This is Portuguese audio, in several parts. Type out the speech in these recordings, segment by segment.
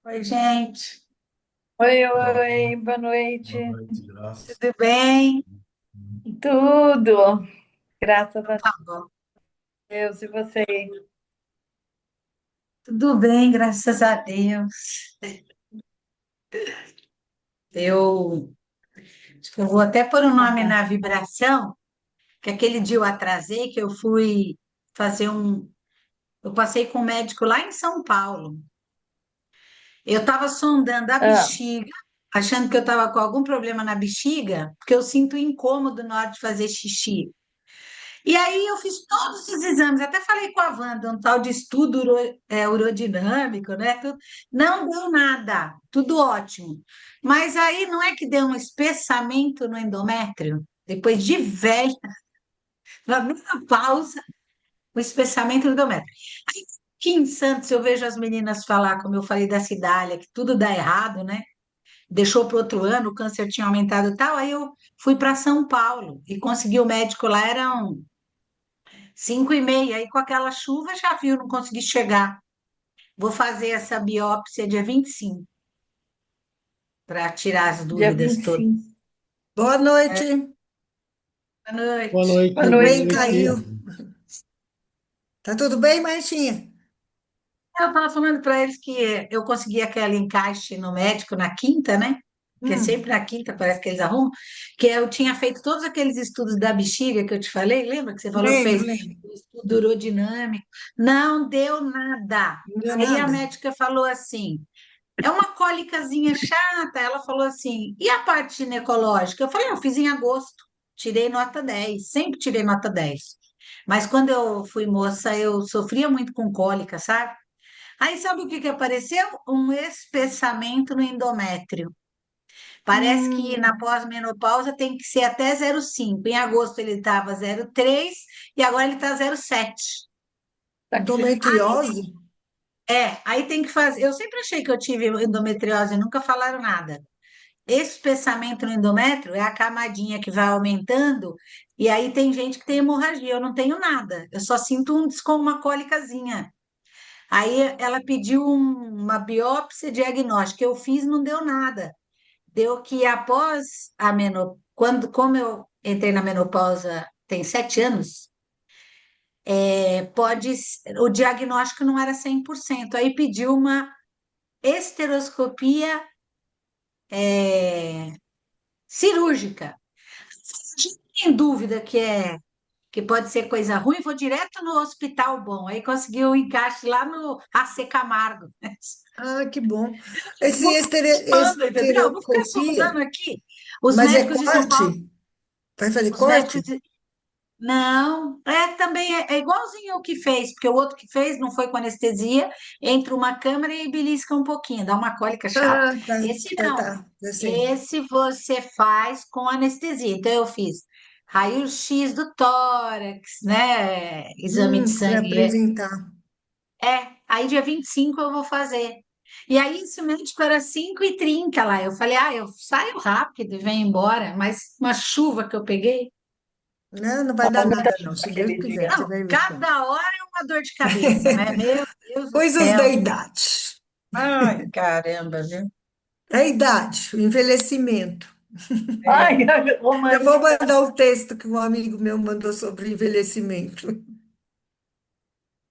Oi, gente. Oi, Ó, oi, boa boa noite. noite, Graça. Tudo bem? Tudo, graças a Tá bom. Deus, e você? Tudo bem, graças a Deus. Eu, acho que eu vou até pôr o nome Aham. na vibração, que aquele dia eu atrasei, que eu fui fazer um. Eu passei com um médico lá em São Paulo. Eu estava sondando a Ah, bexiga, achando que eu estava com algum problema na bexiga, porque eu sinto incômodo na hora de fazer xixi. E aí eu fiz todos os exames, até falei com a Wanda, um tal de estudo urodinâmico, né? Não deu nada, tudo ótimo. Mas aí não é que deu um espessamento no endométrio? Depois de velha, na minha pausa, o espessamento no endométrio. Aí, aqui em Santos, eu vejo as meninas falar, como eu falei da Cidália, que tudo dá errado, né? Deixou para outro ano, o câncer tinha aumentado e tal. Aí eu fui para São Paulo e consegui o médico lá, eram 5h30, aí com aquela chuva já viu, não consegui chegar. Vou fazer essa biópsia dia 25 para tirar as dia dúvidas todas. 25. Boa noite. Boa Boa noite. noite, Boa Tudo boa noite, bem, noite. Caio? Tá tudo bem, Martinha? Eu estava falando para eles que eu consegui aquele encaixe no médico na quinta, né? Que é sempre Hum, na quinta, parece que eles arrumam, que eu tinha feito todos aqueles estudos da bexiga que eu te falei, lembra que você falou que lembro, fez lembro. o estudo urodinâmico? Não deu nada. Não deu Aí a nada? médica falou assim: é uma cólicazinha chata. Ela falou assim: e a parte ginecológica? Eu falei: eu fiz em agosto, tirei nota 10, sempre tirei nota 10. Mas quando eu fui moça, eu sofria muito com cólica, sabe? Aí sabe o que que apareceu? Um espessamento no endométrio. Parece que na Hum, pós-menopausa tem que ser até 0,5. Em agosto ele estava 0,3 e agora ele está 0,7. tá aqui. endometriose? Aí tem que fazer. Eu sempre achei que eu tive endometriose, nunca falaram nada. Espessamento no endométrio é a camadinha que vai aumentando, e aí tem gente que tem hemorragia. Eu não tenho nada, eu só sinto uma cólicazinha. Aí ela pediu uma biópsia diagnóstica, eu fiz, não deu nada. Deu que após a menopausa, como eu entrei na menopausa tem 7 anos, o diagnóstico não era 100%. Aí pediu uma esteroscopia cirúrgica. Se tem dúvida que pode ser coisa ruim, vou direto no hospital bom. Aí conseguiu o encaixe lá no AC Camargo. Ah, que bom. Esse Vou sondando, entendeu? Eu vou ficar sondando esterocopia, aqui. Os mas é médicos de São Paulo, corte? Vai fazer os médicos corte? de... Não, também é igualzinho o que fez, porque o outro que fez não foi com anestesia, entra uma câmera e belisca um pouquinho, dá uma cólica chata. Ah, tá, Esse tá, não. tá. Assim, Esse você faz com anestesia. Então eu fiz raio-x do tórax, né? Exame de para sangue. apresentar. Aí dia 25 eu vou fazer. E aí esse médico era 5h30 lá. Eu falei, eu saio rápido e venho embora, mas uma chuva que eu peguei. Não, não vai Tava dar muita nada, chuva não. Se Deus aquele dia. quiser, você Não, vai ver só. cada hora é uma dor de cabeça, né? Meu Deus do Coisas da céu. idade. Ai, caramba, viu? É a idade, o envelhecimento. É, Ai, Eu vou romântica. mandar o texto que um amigo meu mandou sobre envelhecimento.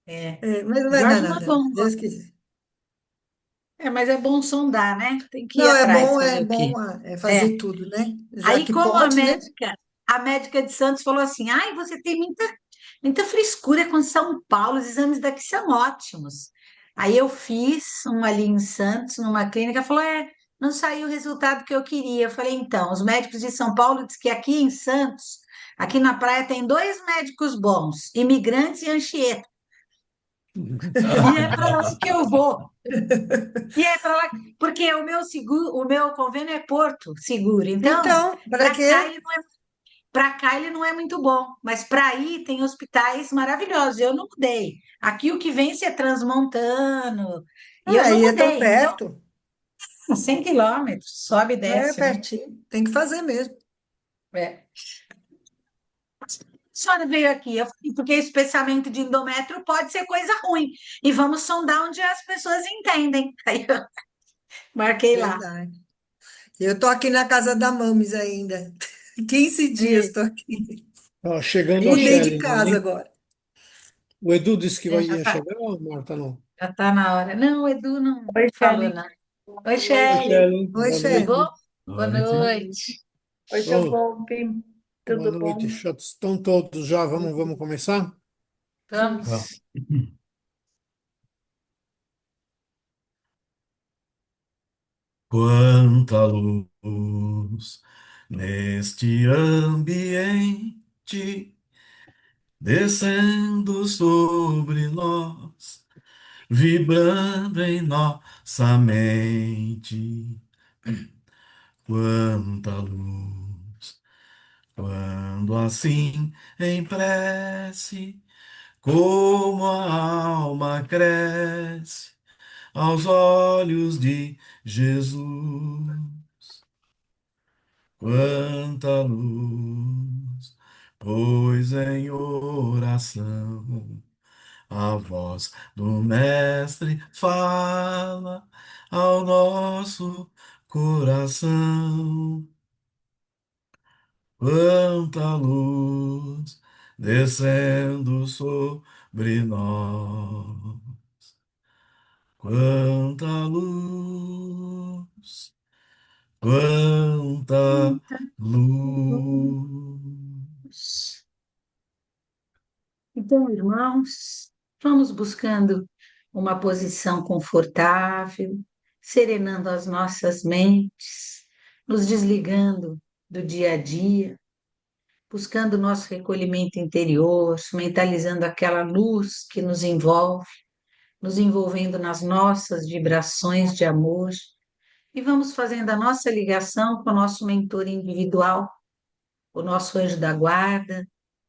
é. É, mas não vai dar Jorge nada, mandou se Deus quiser. mas é bom sondar, né? Tem que ir Não, atrás, é fazer o quê? bom É. fazer tudo, né? Já Aí, que como pode, né? a médica de Santos falou assim: ai, você tem muita frescura com São Paulo, os exames daqui são ótimos. Aí eu fiz um ali em Santos, numa clínica, falou: não saiu o resultado que eu queria. Eu falei: então, os médicos de São Paulo dizem que aqui em Santos, aqui na praia, tem dois médicos bons, Imigrantes e Anchieta, e é para lá que eu vou. E é para lá, porque o meu seguro, o meu convênio é Porto Seguro. Então, Então, para para cá quê? ele para cá ele não é muito bom, mas para aí tem hospitais maravilhosos. Eu não mudei. Aqui o que vence é Transmontano, e eu Ah, não aí é tão mudei. Então, perto. 100 quilômetros, sobe e É desce, né? pertinho. Tem que fazer mesmo. É. A senhora veio aqui, eu falei, porque espessamento de endométrio pode ser coisa ruim. E vamos sondar onde as pessoas entendem. Aí, Marquei lá. Verdade. Eu tô aqui na casa da Mames ainda. 15 dias É, estou aqui. Ó, chegando a Mudei de Shelly casa ali. agora. O Edu disse que já ia tá, chegar, ou Marta não? já tá na hora. Não, o Edu não Oi, falou, Shelly. não. Oi, Oi, Shelly. Shelly. Oi, Boa Tudo noite. bom? chefe. Boa Noite. noite. Oi, seu Oh, Volpe. boa Tudo noite. bom? Já estão todos já. Vamos começar? Tá. Vamos. Quanta luz neste ambiente, descendo sobre nós, vibrando em nossa mente. Quanta luz, quando assim em prece, como a alma cresce aos olhos de Jesus. Quanta luz, pois em oração a voz do Mestre fala ao nosso coração. Quanta luz descendo sobre nós. Quanta luz, quanta luz. Então, irmãos, vamos buscando uma posição confortável, serenando as nossas mentes, nos desligando do dia a dia, buscando nosso recolhimento interior, mentalizando aquela luz que nos envolve, nos envolvendo nas nossas vibrações de amor, e vamos fazendo a nossa ligação com o nosso mentor individual, o nosso anjo da guarda,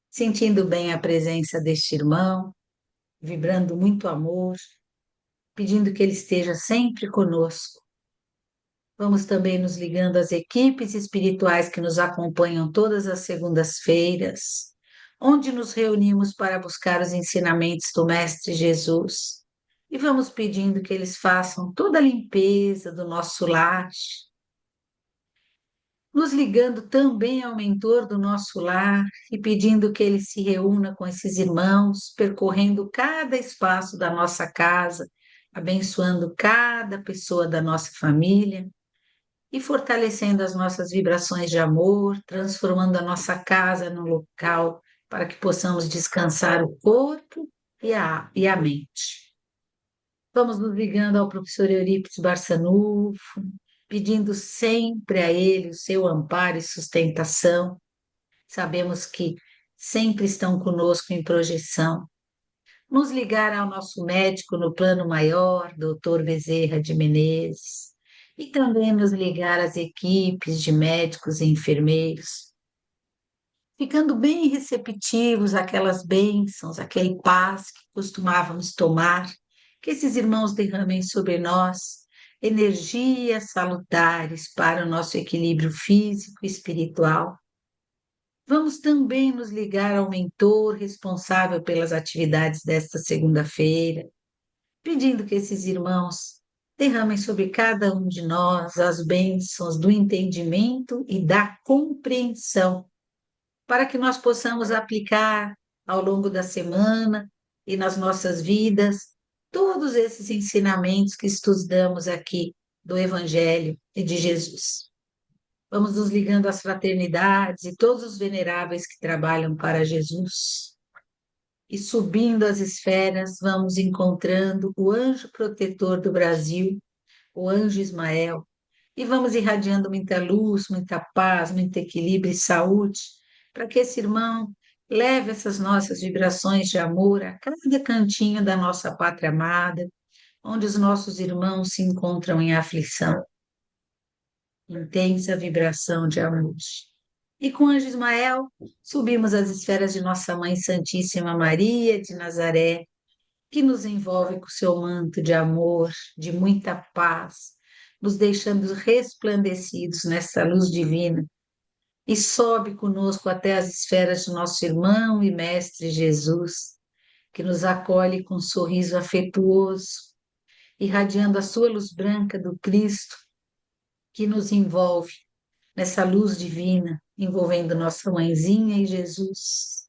sentindo bem a presença deste irmão, vibrando muito amor, pedindo que ele esteja sempre conosco. Vamos também nos ligando às equipes espirituais que nos acompanham todas as segundas-feiras, onde nos reunimos para buscar os ensinamentos do Mestre Jesus. E vamos pedindo que eles façam toda a limpeza do nosso lar, nos ligando também ao mentor do nosso lar e pedindo que ele se reúna com esses irmãos, percorrendo cada espaço da nossa casa, abençoando cada pessoa da nossa família e fortalecendo as nossas vibrações de amor, transformando a nossa casa num local para que possamos descansar o corpo e a mente. Vamos nos ligando ao professor Eurípides Barçanufo, pedindo sempre a ele o seu amparo e sustentação. Sabemos que sempre estão conosco em projeção. Nos ligar ao nosso médico no plano maior, doutor Bezerra de Menezes, e também nos ligar às equipes de médicos e enfermeiros, ficando bem receptivos àquelas bênçãos, aquele paz que costumávamos tomar, que esses irmãos derramem sobre nós energias salutares para o nosso equilíbrio físico e espiritual. Vamos também nos ligar ao mentor responsável pelas atividades desta segunda-feira, pedindo que esses irmãos derramem sobre cada um de nós as bênçãos do entendimento e da compreensão para que nós possamos aplicar ao longo da semana e nas nossas vidas todos esses ensinamentos que estudamos aqui do Evangelho e de Jesus. Vamos nos ligando às fraternidades e todos os veneráveis que trabalham para Jesus. E subindo as esferas, vamos encontrando o anjo protetor do Brasil, o anjo Ismael, e vamos irradiando muita luz, muita paz, muito equilíbrio e saúde, para que esse irmão leve essas nossas vibrações de amor a cada cantinho da nossa pátria amada, onde os nossos irmãos se encontram em aflição. Intensa vibração de amor. E com o anjo Ismael, subimos as esferas de Nossa Mãe Santíssima Maria de Nazaré, que nos envolve com seu manto de amor, de muita paz, nos deixando resplandecidos nessa luz divina, e sobe conosco até as esferas de nosso irmão e mestre Jesus, que nos acolhe com um sorriso afetuoso irradiando a sua luz branca do Cristo que nos envolve nessa luz divina, envolvendo nossa mãezinha e Jesus.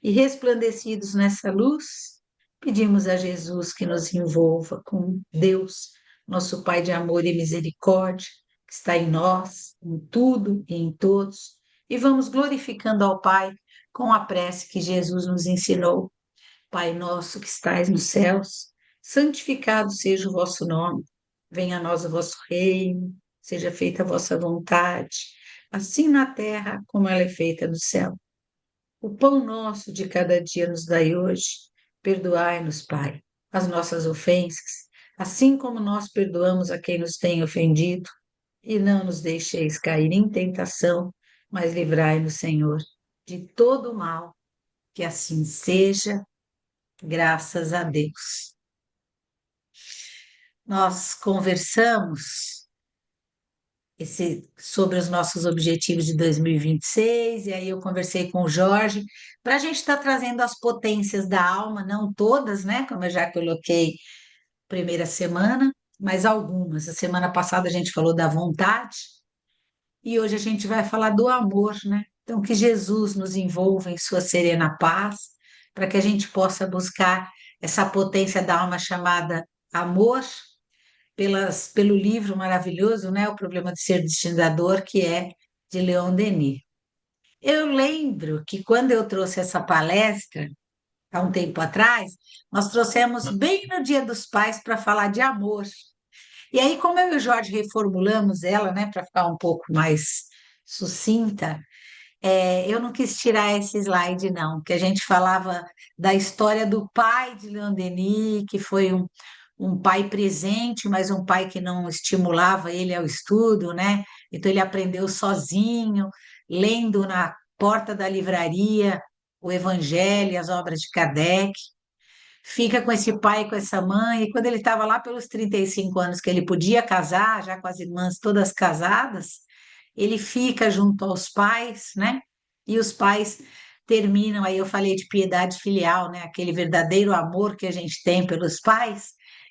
E resplandecidos nessa luz, pedimos a Jesus que nos envolva com Deus, nosso Pai de amor e misericórdia, que está em nós, em tudo e em todos, e vamos glorificando ao Pai com a prece que Jesus nos ensinou. Pai nosso que estais nos céus, santificado seja o vosso nome. Venha a nós o vosso reino, seja feita a vossa vontade, assim na terra como ela é feita no céu. O pão nosso de cada dia nos dai hoje. Perdoai-nos, Pai, as nossas ofensas, assim como nós perdoamos a quem nos tem ofendido. E não nos deixeis cair em tentação, mas livrai-nos, Senhor, de todo o mal. Que assim seja, graças a Deus. Nós conversamos sobre os nossos objetivos de 2026, e aí eu conversei com o Jorge, para a gente estar trazendo as potências da alma, não todas, né? Como eu já coloquei primeira semana, mas algumas. A semana passada a gente falou da vontade, e hoje a gente vai falar do amor, né? Então, que Jesus nos envolva em sua serena paz, para que a gente possa buscar essa potência da alma chamada amor, pelo livro maravilhoso, né? O Problema de Ser Destinador, que é de Leon Denis. Eu lembro que quando eu trouxe essa palestra, há um tempo atrás, nós trouxemos bem no Dia dos Pais para falar de amor. E aí, como eu e o Jorge reformulamos ela, né, para ficar um pouco mais sucinta, eu não quis tirar esse slide, não, que a gente falava da história do pai de Leon Denis, que foi um pai presente, mas um pai que não estimulava ele ao estudo, né? Então ele aprendeu sozinho, lendo na porta da livraria o Evangelho, as obras de Kardec. Fica com esse pai e com essa mãe, e quando ele estava lá pelos 35 anos que ele podia casar, já com as irmãs todas casadas, ele fica junto aos pais, né? E os pais terminam, aí eu falei de piedade filial, né? Aquele verdadeiro amor que a gente tem pelos pais.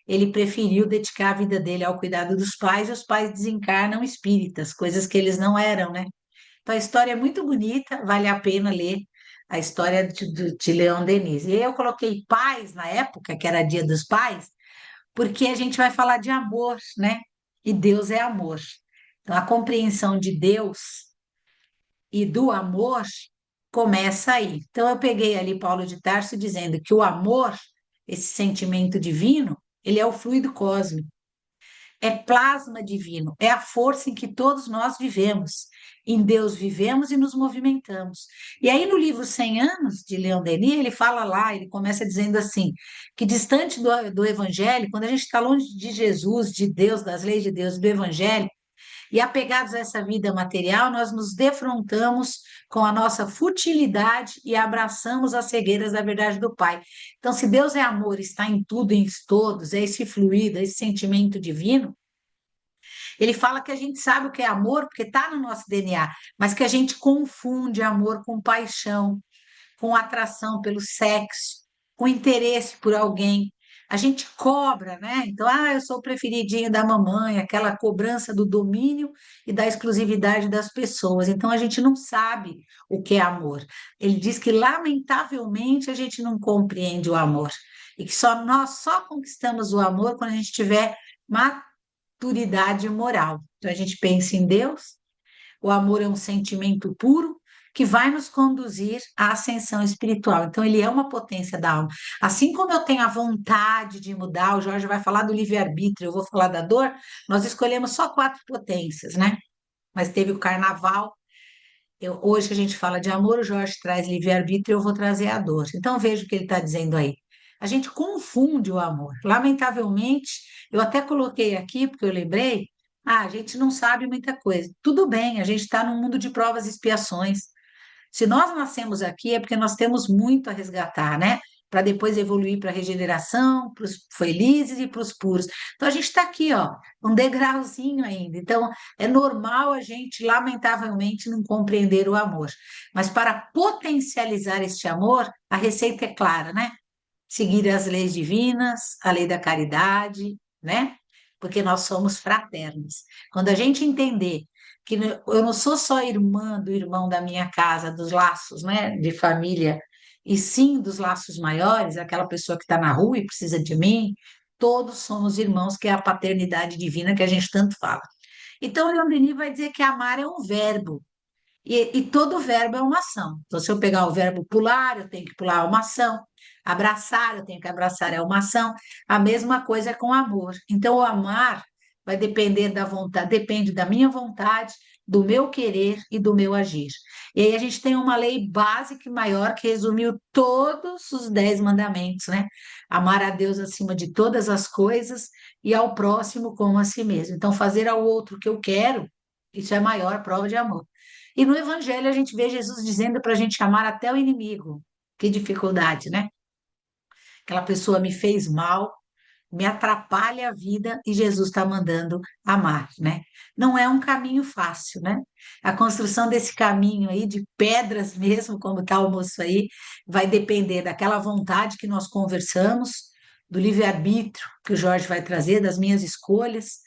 Ele preferiu dedicar a vida dele ao cuidado dos pais, e os pais desencarnam espíritas, coisas que eles não eram, né? Então a história é muito bonita, vale a pena ler a história de Leon Denis. E eu coloquei pais na época, que era Dia dos Pais, porque a gente vai falar de amor, né? E Deus é amor. Então a compreensão de Deus e do amor começa aí. Então eu peguei ali Paulo de Tarso dizendo que o amor, esse sentimento divino, ele é o fluido cósmico, é plasma divino, é a força em que todos nós vivemos. Em Deus vivemos e nos movimentamos. E aí no livro 100 anos de Leon Denis, ele fala lá, ele começa dizendo assim, que distante do Evangelho, quando a gente está longe de Jesus, de Deus, das leis de Deus, do Evangelho, e apegados a essa vida material, nós nos defrontamos com a nossa futilidade e abraçamos as cegueiras da verdade do Pai. Então, se Deus é amor, está em tudo, em todos, é esse fluido, é esse sentimento divino, ele fala que a gente sabe o que é amor, porque está no nosso DNA, mas que a gente confunde amor com paixão, com atração pelo sexo, com interesse por alguém. A gente cobra, né? Então, eu sou o preferidinho da mamãe, aquela cobrança do domínio e da exclusividade das pessoas. Então, a gente não sabe o que é amor. Ele diz que, lamentavelmente, a gente não compreende o amor. E que nós só conquistamos o amor quando a gente tiver maturidade moral. Então, a gente pensa em Deus, o amor é um sentimento puro que vai nos conduzir à ascensão espiritual. Então, ele é uma potência da alma. Assim como eu tenho a vontade de mudar, o Jorge vai falar do livre-arbítrio, eu vou falar da dor, nós escolhemos só 4 potências, né? Mas teve o carnaval. Hoje a gente fala de amor, o Jorge traz livre-arbítrio, eu vou trazer a dor. Então, veja o que ele está dizendo aí. A gente confunde o amor. Lamentavelmente, eu até coloquei aqui, porque eu lembrei, a gente não sabe muita coisa. Tudo bem, a gente está num mundo de provas e expiações. Se nós nascemos aqui é porque nós temos muito a resgatar, né? Para depois evoluir para a regeneração, para os felizes e para os puros. Então a gente está aqui, ó, um degrauzinho ainda. Então é normal a gente, lamentavelmente, não compreender o amor. Mas para potencializar este amor, a receita é clara, né? Seguir as leis divinas, a lei da caridade, né? Porque nós somos fraternos. Quando a gente entender que eu não sou só irmã do irmão da minha casa, dos laços, né, de família, e sim dos laços maiores, aquela pessoa que está na rua e precisa de mim, todos somos irmãos, que é a paternidade divina que a gente tanto fala. Então, Leon Denis vai dizer que amar é um verbo, e todo verbo é uma ação. Então, se eu pegar o verbo pular, eu tenho que pular, é uma ação. Abraçar, eu tenho que abraçar, é uma ação. A mesma coisa é com amor. Então, o amar vai depender da vontade, depende da minha vontade, do meu querer e do meu agir. E aí a gente tem uma lei básica e maior que resumiu todos os 10 mandamentos, né? Amar a Deus acima de todas as coisas e ao próximo como a si mesmo. Então, fazer ao outro o que eu quero, isso é a maior prova de amor. E no Evangelho a gente vê Jesus dizendo para a gente amar até o inimigo. Que dificuldade, né? Aquela pessoa me fez mal, me atrapalha a vida e Jesus está mandando amar, né? Não é um caminho fácil, né? A construção desse caminho aí, de pedras mesmo, como está o moço aí, vai depender daquela vontade que nós conversamos, do livre-arbítrio que o Jorge vai trazer, das minhas escolhas,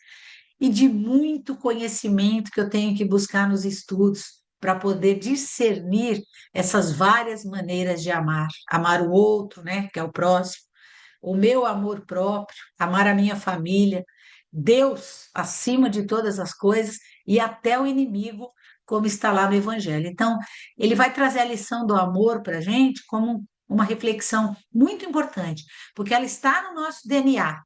e de muito conhecimento que eu tenho que buscar nos estudos para poder discernir essas várias maneiras de amar. Amar o outro, né, que é o próximo, o meu amor próprio, amar a minha família, Deus acima de todas as coisas e até o inimigo, como está lá no Evangelho. Então, ele vai trazer a lição do amor para a gente como uma reflexão muito importante, porque ela está no nosso DNA,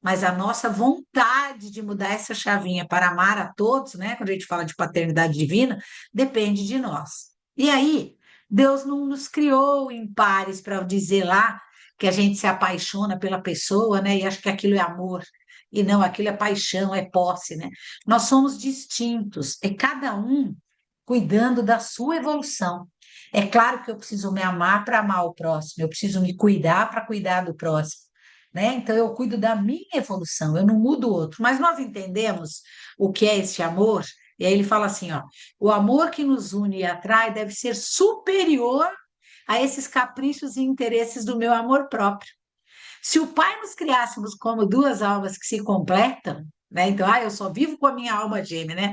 mas a nossa vontade de mudar essa chavinha para amar a todos, né? Quando a gente fala de paternidade divina, depende de nós. E aí, Deus não nos criou em pares para dizer lá que a gente se apaixona pela pessoa, né? E acha que aquilo é amor. E não, aquilo é paixão, é posse, né? Nós somos distintos, é cada um cuidando da sua evolução. É claro que eu preciso me amar para amar o próximo, eu preciso me cuidar para cuidar do próximo, né? Então eu cuido da minha evolução, eu não mudo o outro. Mas nós entendemos o que é esse amor, e aí ele fala assim, ó, o amor que nos une e atrai deve ser superior a esses caprichos e interesses do meu amor próprio. Se o Pai nos criássemos como duas almas que se completam, né? Então, eu só vivo com a minha alma gêmea, né?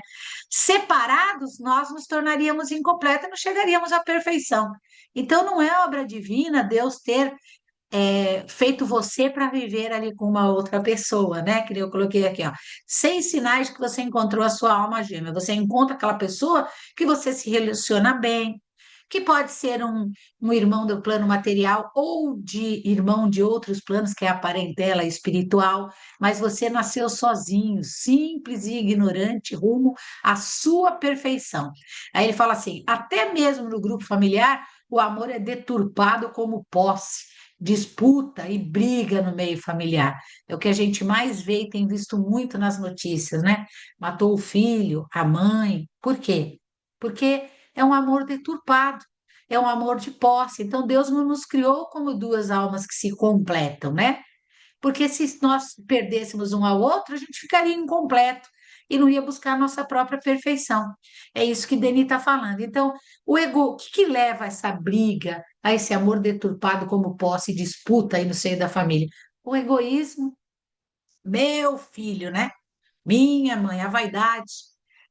Separados, nós nos tornaríamos incompletos e não chegaríamos à perfeição. Então, não é obra divina Deus ter feito você para viver ali com uma outra pessoa, né? Que eu coloquei aqui, ó. 6 sinais que você encontrou a sua alma gêmea. Você encontra aquela pessoa que você se relaciona bem, que pode ser um irmão do plano material ou de irmão de outros planos, que é a parentela espiritual, mas você nasceu sozinho, simples e ignorante, rumo à sua perfeição. Aí ele fala assim: até mesmo no grupo familiar, o amor é deturpado como posse, disputa e briga no meio familiar. É o que a gente mais vê e tem visto muito nas notícias, né? Matou o filho, a mãe. Por quê? Porque é um amor deturpado, é um amor de posse. Então, Deus não nos criou como duas almas que se completam, né? Porque se nós perdêssemos um ao outro, a gente ficaria incompleto e não ia buscar a nossa própria perfeição. É isso que Denis está falando. Então, o que leva a essa briga, a esse amor deturpado como posse e disputa aí no seio da família? O egoísmo, meu filho, né? Minha mãe, a vaidade,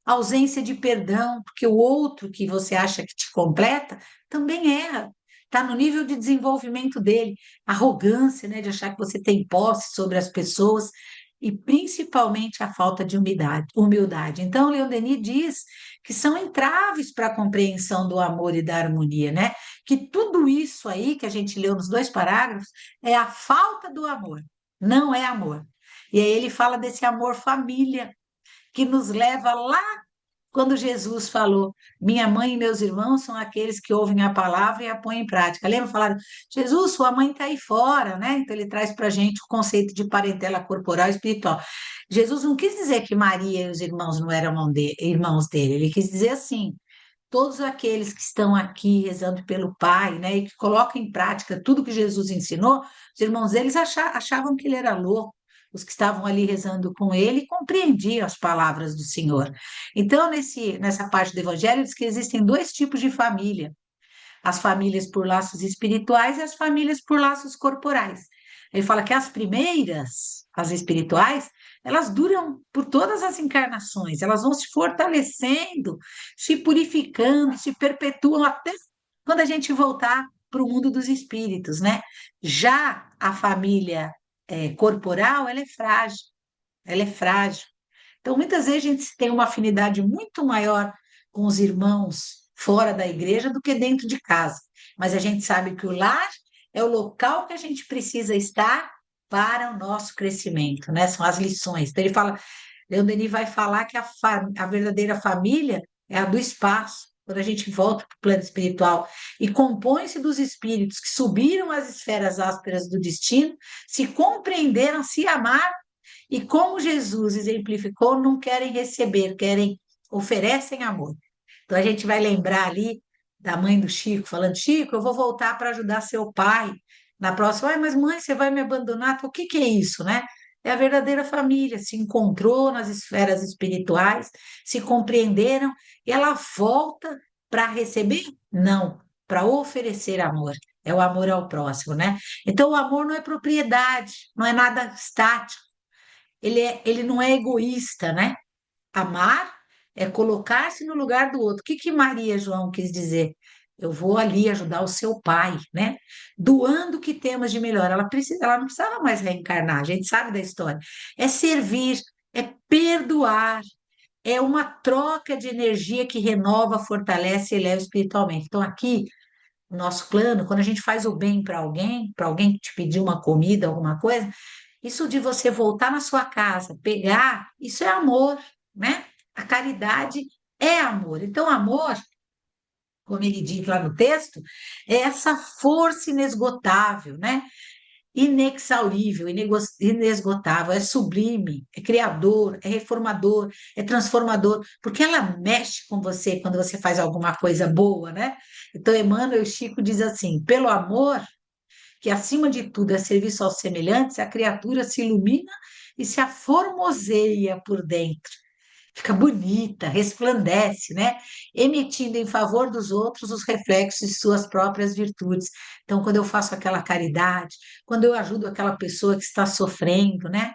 a ausência de perdão, porque o outro que você acha que te completa também erra. Está no nível de desenvolvimento dele, arrogância, né, de achar que você tem posse sobre as pessoas e principalmente a falta de humildade. Então, Leon Denis diz que são entraves para a compreensão do amor e da harmonia, né? Que tudo isso aí que a gente leu nos 2 parágrafos é a falta do amor, não é amor. E aí ele fala desse amor família, que nos leva lá quando Jesus falou: minha mãe e meus irmãos são aqueles que ouvem a palavra e a põem em prática. Lembra? Falaram: Jesus, sua mãe está aí fora, né? Então ele traz para a gente o conceito de parentela corporal e espiritual. Jesus não quis dizer que Maria e os irmãos não eram irmãos dele, ele quis dizer assim: todos aqueles que estão aqui rezando pelo Pai, né, e que colocam em prática tudo que Jesus ensinou, os irmãos deles achavam que ele era louco. Os que estavam ali rezando com ele compreendiam as palavras do Senhor. Então, nessa parte do Evangelho, diz que existem 2 tipos de família: as famílias por laços espirituais e as famílias por laços corporais. Ele fala que as primeiras as espirituais, elas duram por todas as encarnações, elas vão se fortalecendo, se purificando, se perpetuam até quando a gente voltar para o mundo dos espíritos, né? Já a família corporal, ela é frágil, ela é frágil. Então, muitas vezes a gente tem uma afinidade muito maior com os irmãos fora da igreja do que dentro de casa. Mas a gente sabe que o lar é o local que a gente precisa estar para o nosso crescimento, né? São as lições. Então, ele fala, Leon Denis vai falar que a verdadeira família é a do espaço, quando a gente volta para o plano espiritual e compõe-se dos espíritos que subiram as esferas ásperas do destino, se compreenderam, se amaram e como Jesus exemplificou, não querem receber, querem, oferecem amor. Então a gente vai lembrar ali da mãe do Chico, falando, Chico, eu vou voltar para ajudar seu pai. Na próxima, ai, mas mãe, você vai me abandonar? O que que é isso, né? É a verdadeira família, se encontrou nas esferas espirituais, se compreenderam, e ela volta para receber? Não, para oferecer amor. É o amor ao próximo, né? Então, o amor não é propriedade, não é nada estático, ele não é egoísta, né? Amar é colocar-se no lugar do outro. O que que Maria João quis dizer? Eu vou ali ajudar o seu pai, né? Doando o que temos de melhor. Ela não precisava mais reencarnar, a gente sabe da história. É servir, é perdoar, é uma troca de energia que renova, fortalece e eleva espiritualmente. Então, aqui, o nosso plano, quando a gente faz o bem para alguém que te pediu uma comida, alguma coisa, isso de você voltar na sua casa, pegar, isso é amor, né? A caridade é amor. Então, amor, como ele diz lá no texto, é essa força inesgotável, né? Inexaurível, inesgotável, é sublime, é criador, é reformador, é transformador, porque ela mexe com você quando você faz alguma coisa boa, né? Então, Emmanuel Chico diz assim: pelo amor, que acima de tudo é serviço aos semelhantes, a criatura se ilumina e se aformoseia por dentro. Fica bonita, resplandece, né? Emitindo em favor dos outros os reflexos de suas próprias virtudes. Então, quando eu faço aquela caridade, quando eu ajudo aquela pessoa que está sofrendo, né?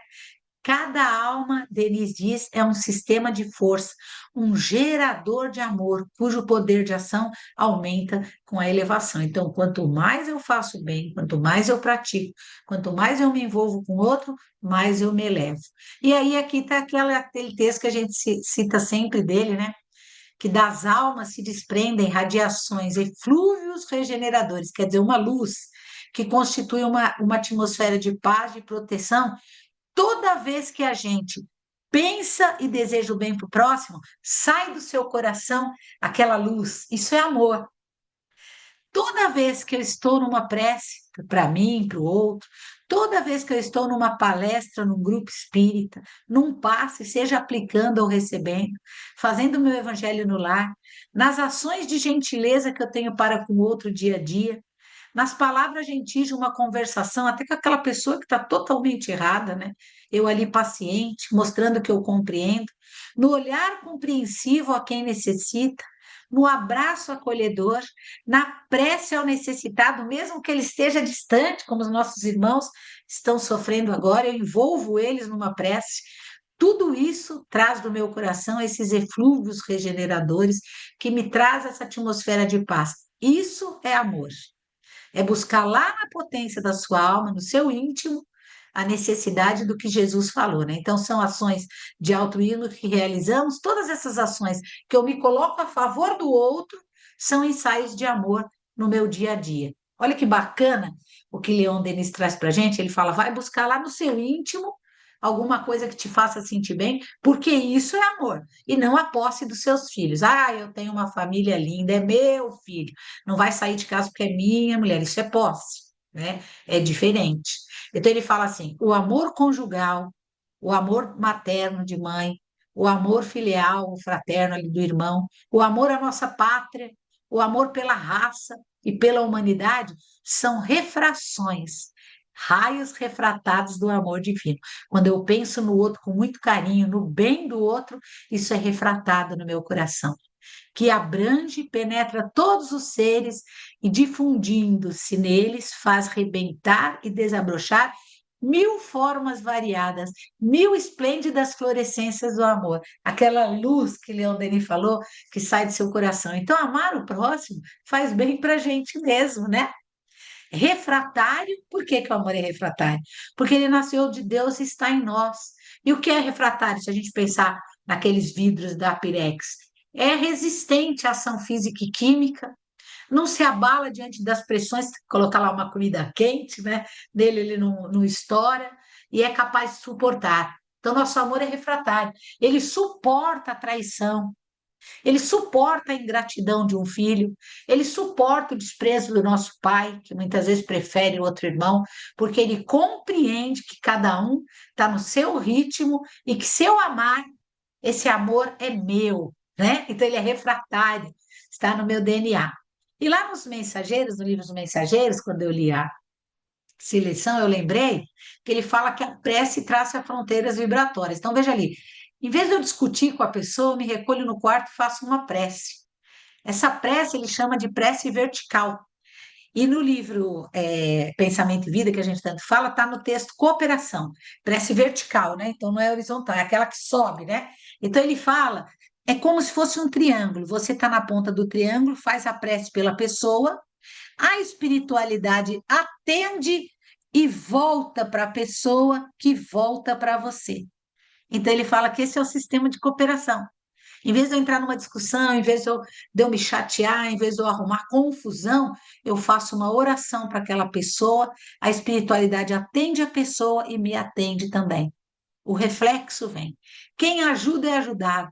Cada alma, Denise diz, é um sistema de força, um gerador de amor, cujo poder de ação aumenta com a elevação. Então, quanto mais eu faço bem, quanto mais eu pratico, quanto mais eu me envolvo com o outro, mais eu me elevo. E aí, aqui está aquele texto que a gente cita sempre dele, né? Que das almas se desprendem radiações, eflúvios regeneradores, quer dizer, uma luz que constitui uma atmosfera de paz, de proteção. Toda vez que a gente pensa e deseja o bem para o próximo, sai do seu coração aquela luz. Isso é amor. Toda vez que eu estou numa prece para mim, para o outro, toda vez que eu estou numa palestra, num grupo espírita, num passe, seja aplicando ou recebendo, fazendo o meu evangelho no lar, nas ações de gentileza que eu tenho para com o outro dia a dia, nas palavras gentis de uma conversação, até com aquela pessoa que está totalmente errada, né? Eu ali paciente, mostrando que eu compreendo, no olhar compreensivo a quem necessita, no abraço acolhedor, na prece ao necessitado, mesmo que ele esteja distante, como os nossos irmãos estão sofrendo agora, eu envolvo eles numa prece. Tudo isso traz do meu coração esses eflúvios regeneradores que me traz essa atmosfera de paz. Isso é amor. É buscar lá na potência da sua alma, no seu íntimo, a necessidade do que Jesus falou, né? Então, são ações de altruísmo que realizamos, todas essas ações que eu me coloco a favor do outro, são ensaios de amor no meu dia a dia. Olha que bacana o que Leon Denis traz para a gente, ele fala, vai buscar lá no seu íntimo alguma coisa que te faça sentir bem, porque isso é amor, e não a posse dos seus filhos. Ah, eu tenho uma família linda, é meu filho, não vai sair de casa porque é minha mulher, isso é posse, né? É diferente. Então ele fala assim: o amor conjugal, o amor materno de mãe, o amor filial, o fraterno ali do irmão, o amor à nossa pátria, o amor pela raça e pela humanidade são refrações, raios refratados do amor divino. Quando eu penso no outro com muito carinho, no bem do outro, isso é refratado no meu coração, que abrange e penetra todos os seres e, difundindo-se neles, faz rebentar e desabrochar mil formas variadas, mil esplêndidas florescências do amor. Aquela luz que Leon Denis falou, que sai do seu coração. Então, amar o próximo faz bem para a gente mesmo, né? Refratário, por que que o amor é refratário? Porque ele nasceu de Deus e está em nós. E o que é refratário, se a gente pensar naqueles vidros da Pirex? É resistente à ação física e química, não se abala diante das pressões, colocar lá uma comida quente, né? Nele ele não estoura e é capaz de suportar. Então, nosso amor é refratário. Ele suporta a traição, ele suporta a ingratidão de um filho, ele suporta o desprezo do nosso pai, que muitas vezes prefere outro irmão, porque ele compreende que cada um está no seu ritmo e que se eu amar, esse amor é meu, né? Então ele é refratário, está no meu DNA. E lá nos Mensageiros, no livro dos Mensageiros, quando eu li a seleção, eu lembrei que ele fala que a prece traça fronteiras vibratórias. Então veja ali, em vez de eu discutir com a pessoa, eu me recolho no quarto e faço uma prece. Essa prece ele chama de prece vertical. E no livro Pensamento e Vida, que a gente tanto fala, está no texto cooperação, prece vertical, né? Então não é horizontal, é aquela que sobe, né? Então ele fala, é como se fosse um triângulo. Você está na ponta do triângulo, faz a prece pela pessoa, a espiritualidade atende e volta para a pessoa que volta para você. Então ele fala que esse é o sistema de cooperação. Em vez de eu entrar numa discussão, em vez de eu me chatear, em vez de eu arrumar confusão, eu faço uma oração para aquela pessoa, a espiritualidade atende a pessoa e me atende também. O reflexo vem. Quem ajuda é ajudado,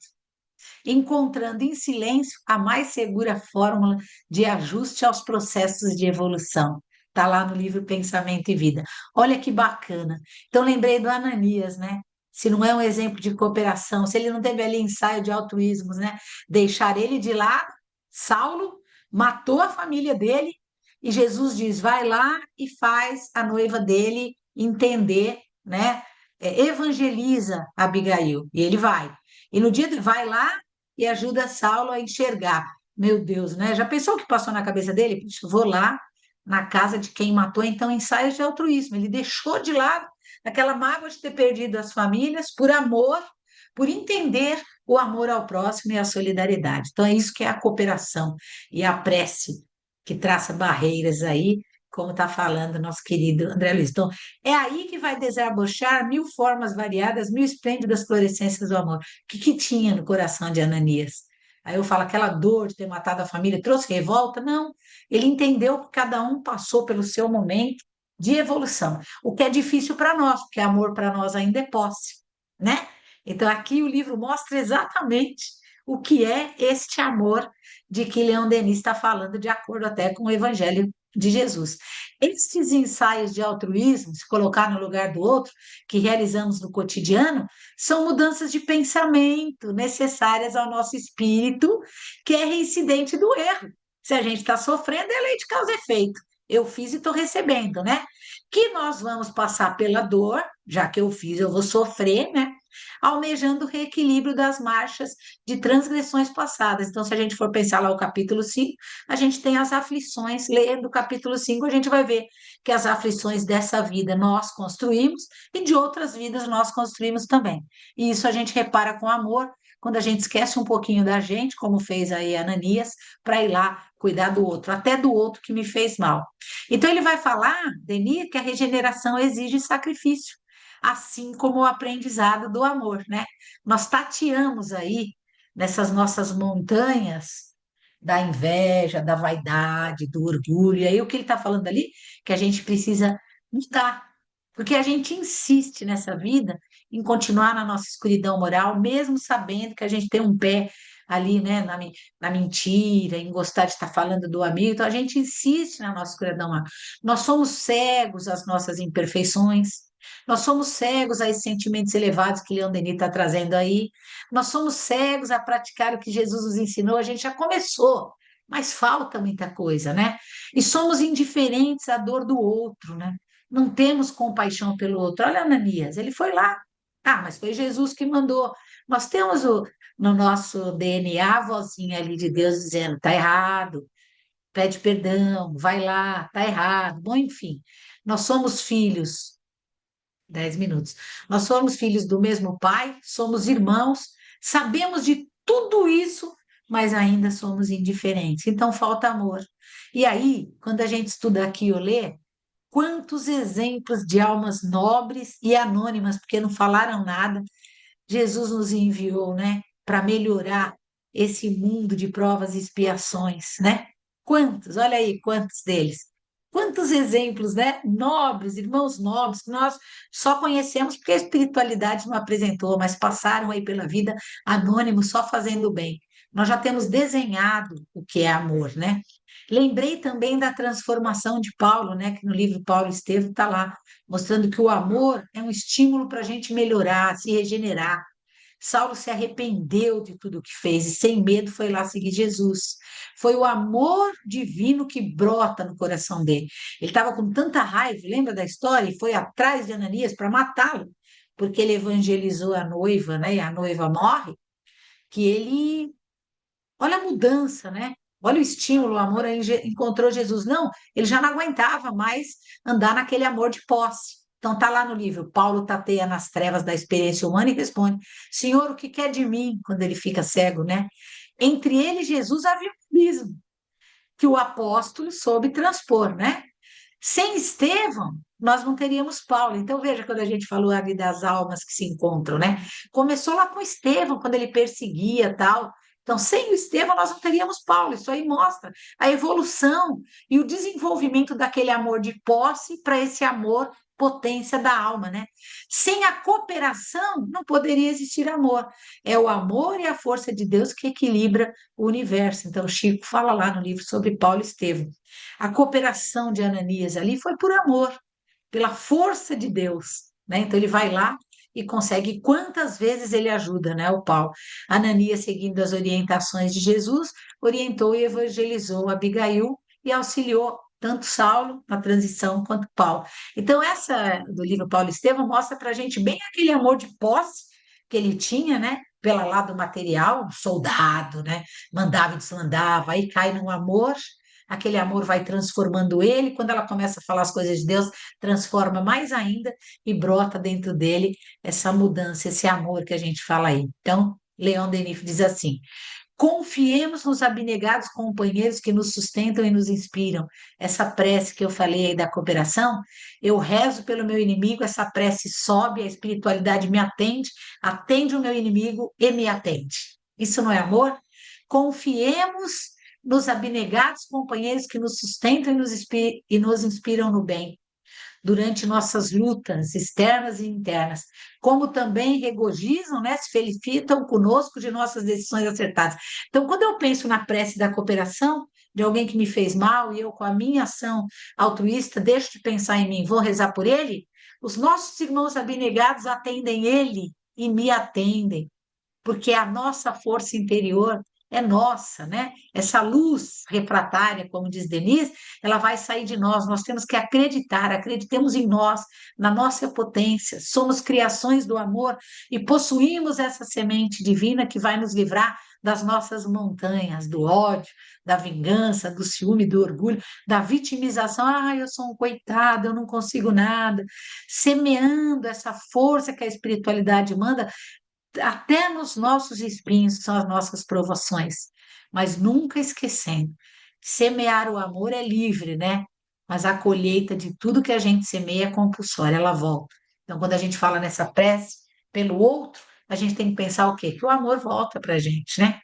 encontrando em silêncio a mais segura fórmula de ajuste aos processos de evolução. Está lá no livro Pensamento e Vida. Olha que bacana. Então, lembrei do Ananias, né? Se não é um exemplo de cooperação, se ele não teve ali ensaio de altruísmo, né? Deixar ele de lado, Saulo matou a família dele e Jesus diz: vai lá e faz a noiva dele entender, né? Evangeliza Abigail. E ele vai. E no dia vai lá e ajuda Saulo a enxergar. Meu Deus, né? Já pensou o que passou na cabeça dele? Puxa, vou lá na casa de quem matou, então ensaios de altruísmo. Ele deixou de lado aquela mágoa de ter perdido as famílias por amor, por entender o amor ao próximo e a solidariedade. Então é isso que é a cooperação e a prece que traça barreiras aí, como está falando nosso querido André Luiz. Então, é aí que vai desabochar mil formas variadas, mil esplêndidas florescências do amor. O que tinha no coração de Ananias? Aí eu falo, aquela dor de ter matado a família trouxe revolta? Não. Ele entendeu que cada um passou pelo seu momento de evolução. O que é difícil para nós, porque amor para nós ainda é posse, né? Então aqui o livro mostra exatamente o que é este amor de que Leon Denis está falando, de acordo até com o Evangelho de Jesus. Estes ensaios de altruísmo, se colocar no lugar do outro, que realizamos no cotidiano, são mudanças de pensamento necessárias ao nosso espírito, que é reincidente do erro. Se a gente está sofrendo, é lei de causa e efeito. Eu fiz e estou recebendo, né? Que nós vamos passar pela dor, já que eu fiz, eu vou sofrer, né? Almejando o reequilíbrio das marchas de transgressões passadas. Então, se a gente for pensar lá o capítulo 5, a gente tem as aflições. Lendo o capítulo 5, a gente vai ver que as aflições dessa vida nós construímos e de outras vidas nós construímos também. E isso a gente repara com amor, quando a gente esquece um pouquinho da gente, como fez aí Ananias, para ir lá cuidar do outro, até do outro que me fez mal. Então ele vai falar, Denis, que a regeneração exige sacrifício, assim como o aprendizado do amor, né? Nós tateamos aí nessas nossas montanhas da inveja, da vaidade, do orgulho. E aí o que ele está falando ali? Que a gente precisa mudar, porque a gente insiste nessa vida em continuar na nossa escuridão moral, mesmo sabendo que a gente tem um pé ali, né, na mentira, em gostar de estar falando do amigo, então a gente insiste na nossa escuridão moral. Nós somos cegos às nossas imperfeições, nós somos cegos a esses sentimentos elevados que Leon Denis está trazendo aí, nós somos cegos a praticar o que Jesus nos ensinou, a gente já começou, mas falta muita coisa, né? E somos indiferentes à dor do outro, né? Não temos compaixão pelo outro. Olha, Ananias, ele foi lá. Ah, mas foi Jesus que mandou. Nós temos no nosso DNA a vozinha ali de Deus dizendo: tá errado, pede perdão, vai lá, tá errado. Bom, enfim, nós somos filhos 10 minutos. Nós somos filhos do mesmo pai, somos irmãos, sabemos de tudo isso, mas ainda somos indiferentes. Então falta amor. E aí, quando a gente estuda aqui ou lê, quantos exemplos de almas nobres e anônimas, porque não falaram nada, Jesus nos enviou, né, para melhorar esse mundo de provas e expiações, né? Quantos? Olha aí, quantos deles. Quantos exemplos, né? Nobres, irmãos nobres, que nós só conhecemos porque a espiritualidade não apresentou, mas passaram aí pela vida anônimos, só fazendo o bem. Nós já temos desenhado o que é amor, né? Lembrei também da transformação de Paulo, né? Que no livro Paulo Estevam está lá, mostrando que o amor é um estímulo para a gente melhorar, se regenerar. Saulo se arrependeu de tudo o que fez e, sem medo, foi lá seguir Jesus. Foi o amor divino que brota no coração dele. Ele estava com tanta raiva, lembra da história? E foi atrás de Ananias para matá-lo, porque ele evangelizou a noiva, né? E a noiva morre, que ele. Olha a mudança, né? Olha o estímulo, o amor, aí encontrou Jesus. Não, ele já não aguentava mais andar naquele amor de posse. Então tá lá no livro, Paulo tateia nas trevas da experiência humana e responde: Senhor, o que quer de mim? Quando ele fica cego, né? Entre ele e Jesus havia um abismo que o apóstolo soube transpor, né? Sem Estevão, nós não teríamos Paulo. Então, veja, quando a gente falou ali das almas que se encontram, né? Começou lá com Estevão, quando ele perseguia tal. Então, sem o Estevão, nós não teríamos Paulo. Isso aí mostra a evolução e o desenvolvimento daquele amor de posse para esse amor potência da alma, né? Sem a cooperação, não poderia existir amor. É o amor e a força de Deus que equilibra o universo. Então, Chico fala lá no livro sobre Paulo e Estevão. A cooperação de Ananias ali foi por amor, pela força de Deus, né? Então ele vai lá e consegue. Quantas vezes ele ajuda, né, o Paulo? Ananias, seguindo as orientações de Jesus, orientou e evangelizou Abigail e auxiliou tanto Saulo na transição quanto Paulo. Então essa do livro Paulo e Estevão mostra para a gente bem aquele amor de posse que ele tinha, né? Pela lado material, soldado, né? Mandava e desmandava, aí cai num amor, aquele amor vai transformando ele, quando ela começa a falar as coisas de Deus, transforma mais ainda e brota dentro dele essa mudança, esse amor que a gente fala aí. Então, Leon Denis diz assim: confiemos nos abnegados companheiros que nos sustentam e nos inspiram. Essa prece que eu falei aí da cooperação, eu rezo pelo meu inimigo, essa prece sobe, a espiritualidade me atende, atende o meu inimigo e me atende. Isso não é amor? Confiemos nos abnegados companheiros que nos sustentam e nos inspiram no bem durante nossas lutas externas e internas, como também regozijam, né, se felicitam conosco de nossas decisões acertadas. Então, quando eu penso na prece da cooperação, de alguém que me fez mal e eu, com a minha ação altruísta, deixo de pensar em mim, vou rezar por ele, os nossos irmãos abnegados atendem ele e me atendem, porque a nossa força interior é nossa, né? Essa luz refratária, como diz Denise, ela vai sair de nós. Nós temos que acreditar, acreditemos em nós, na nossa potência. Somos criações do amor e possuímos essa semente divina que vai nos livrar das nossas montanhas, do ódio, da vingança, do ciúme, do orgulho, da vitimização. Ah, eu sou um coitado, eu não consigo nada. Semeando essa força que a espiritualidade manda, até nos nossos espinhos, que são as nossas provações, mas nunca esquecendo, semear o amor é livre, né? Mas a colheita de tudo que a gente semeia é compulsória, ela volta. Então, quando a gente fala nessa prece pelo outro, a gente tem que pensar o quê? Que o amor volta para a gente, né?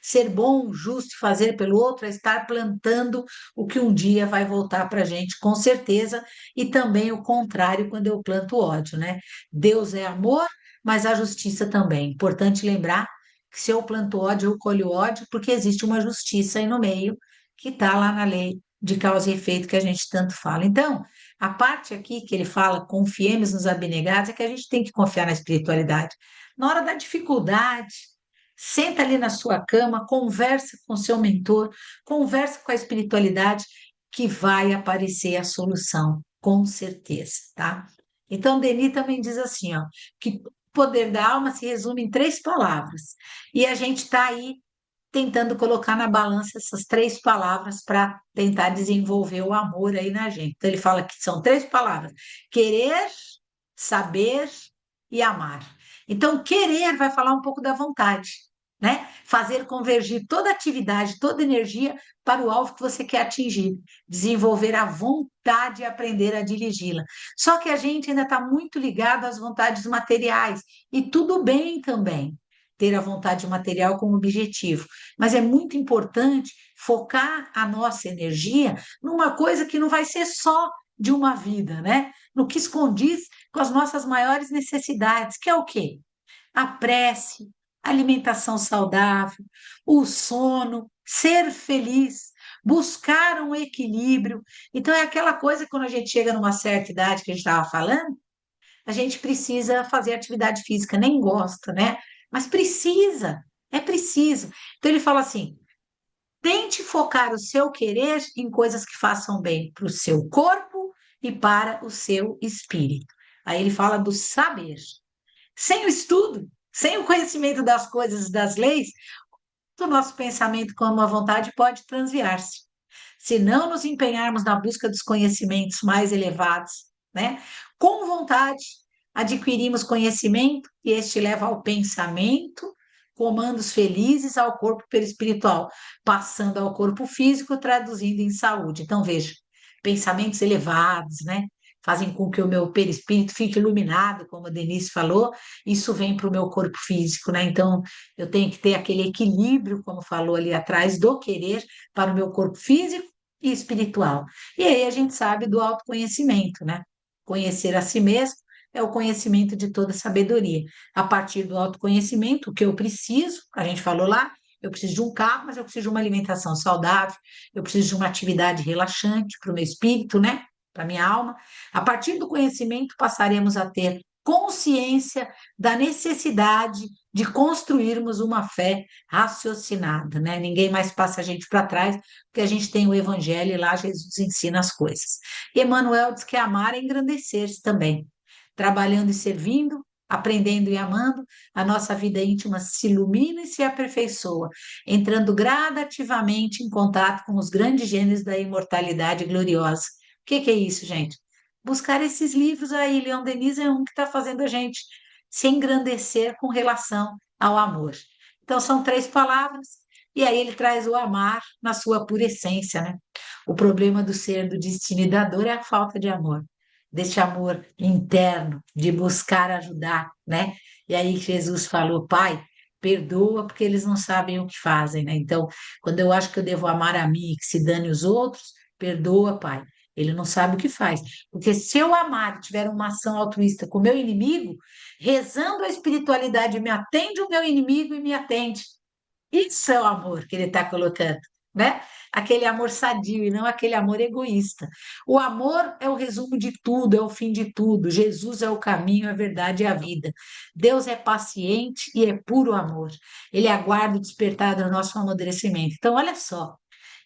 Ser bom, justo, fazer pelo outro é estar plantando o que um dia vai voltar para a gente, com certeza, e também o contrário quando eu planto ódio, né? Deus é amor, mas a justiça também. Importante lembrar que se eu planto ódio, eu colho ódio, porque existe uma justiça aí no meio, que está lá na lei de causa e efeito que a gente tanto fala. Então, a parte aqui que ele fala, confiemos nos abnegados, é que a gente tem que confiar na espiritualidade. Na hora da dificuldade, senta ali na sua cama, conversa com seu mentor, conversa com a espiritualidade, que vai aparecer a solução, com certeza, tá? Então, Denis também diz assim, ó, que o poder da alma se resume em 3 palavras. E a gente está aí tentando colocar na balança essas 3 palavras para tentar desenvolver o amor aí na gente. Então, ele fala que são 3 palavras: querer, saber e amar. Então, querer vai falar um pouco da vontade, né? Fazer convergir toda atividade, toda energia para o alvo que você quer atingir, desenvolver a vontade e aprender a dirigi-la. Só que a gente ainda está muito ligado às vontades materiais, e tudo bem também ter a vontade material como objetivo, mas é muito importante focar a nossa energia numa coisa que não vai ser só de uma vida, né? No que escondiz com as nossas maiores necessidades, que é o quê? A prece, a alimentação saudável, o sono, ser feliz, buscar um equilíbrio. Então, é aquela coisa que quando a gente chega numa certa idade que a gente estava falando, a gente precisa fazer atividade física, nem gosta, né? Mas precisa, é preciso. Então, ele fala assim: tente focar o seu querer em coisas que façam bem para o seu corpo e para o seu espírito. Aí ele fala do saber. Sem o estudo, sem o conhecimento das coisas, das leis, o nosso pensamento como a vontade pode transviar-se. Se não nos empenharmos na busca dos conhecimentos mais elevados, né? Com vontade, adquirimos conhecimento e este leva ao pensamento, comandos felizes ao corpo perispiritual, passando ao corpo físico, traduzindo em saúde. Então, veja, pensamentos elevados, né? Fazem com que o meu perispírito fique iluminado, como a Denise falou, isso vem para o meu corpo físico, né? Então, eu tenho que ter aquele equilíbrio, como falou ali atrás, do querer para o meu corpo físico e espiritual. E aí a gente sabe do autoconhecimento, né? Conhecer a si mesmo é o conhecimento de toda sabedoria. A partir do autoconhecimento, o que eu preciso, a gente falou lá, eu preciso de um carro, mas eu preciso de uma alimentação saudável, eu preciso de uma atividade relaxante para o meu espírito, né? Para a minha alma. A partir do conhecimento, passaremos a ter consciência da necessidade de construirmos uma fé raciocinada, né? Ninguém mais passa a gente para trás, porque a gente tem o Evangelho e lá Jesus ensina as coisas. E Emmanuel diz que amar é engrandecer-se também, trabalhando e servindo, aprendendo e amando, a nossa vida íntima se ilumina e se aperfeiçoa, entrando gradativamente em contato com os grandes gêneros da imortalidade gloriosa. O que é isso, gente? Buscar esses livros aí, Leon Denis é um que está fazendo a gente se engrandecer com relação ao amor. Então, são três palavras, e aí ele traz o amar na sua pura essência, né? O problema do ser do destino e da dor é a falta de amor, desse amor interno, de buscar ajudar, né? E aí Jesus falou: Pai, perdoa porque eles não sabem o que fazem, né? Então, quando eu acho que eu devo amar a mim e que se dane os outros, perdoa, Pai. Ele não sabe o que faz. Porque se eu amar e tiver uma ação altruísta com o meu inimigo, rezando a espiritualidade, me atende o meu inimigo e me atende. Isso é o amor que ele está colocando, né? Aquele amor sadio e não aquele amor egoísta. O amor é o resumo de tudo, é o fim de tudo. Jesus é o caminho, a verdade e a vida. Deus é paciente e é puro amor. Ele aguarda o despertar do nosso amadurecimento. Então, olha só,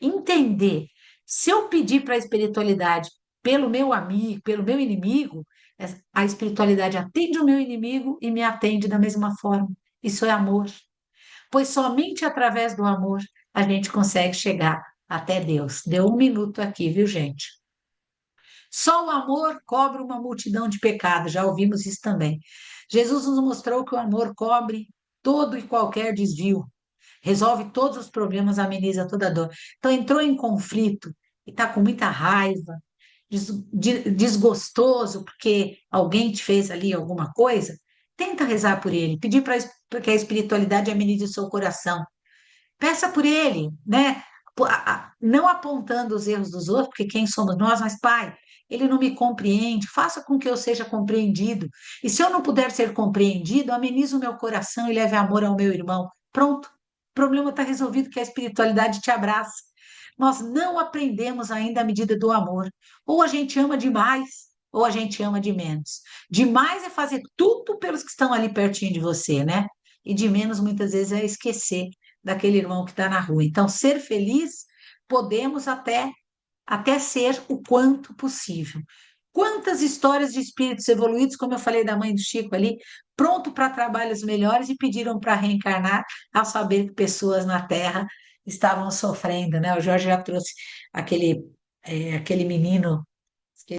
entender. Se eu pedir para a espiritualidade pelo meu amigo, pelo meu inimigo, a espiritualidade atende o meu inimigo e me atende da mesma forma. Isso é amor, pois somente através do amor a gente consegue chegar até Deus. Deu um minuto aqui, viu, gente? Só o amor cobre uma multidão de pecados, já ouvimos isso também. Jesus nos mostrou que o amor cobre todo e qualquer desvio, resolve todos os problemas, ameniza toda a dor. Então, entrou em conflito e está com muita raiva, desgostoso porque alguém te fez ali alguma coisa, tenta rezar por ele, pedir para que a espiritualidade amenize o seu coração. Peça por ele, né? Não apontando os erros dos outros, porque quem somos nós, mas Pai, ele não me compreende, faça com que eu seja compreendido. E se eu não puder ser compreendido, amenize o meu coração e leve amor ao meu irmão. Pronto, o problema está resolvido, que a espiritualidade te abraça. Nós não aprendemos ainda a medida do amor. Ou a gente ama demais, ou a gente ama de menos. Demais é fazer tudo pelos que estão ali pertinho de você, né? E de menos, muitas vezes, é esquecer daquele irmão que está na rua. Então, ser feliz, podemos até ser o quanto possível. Quantas histórias de espíritos evoluídos, como eu falei da mãe do Chico ali, pronto para trabalhos melhores e pediram para reencarnar ao saber que pessoas na Terra estavam sofrendo, né? O Jorge já trouxe aquele menino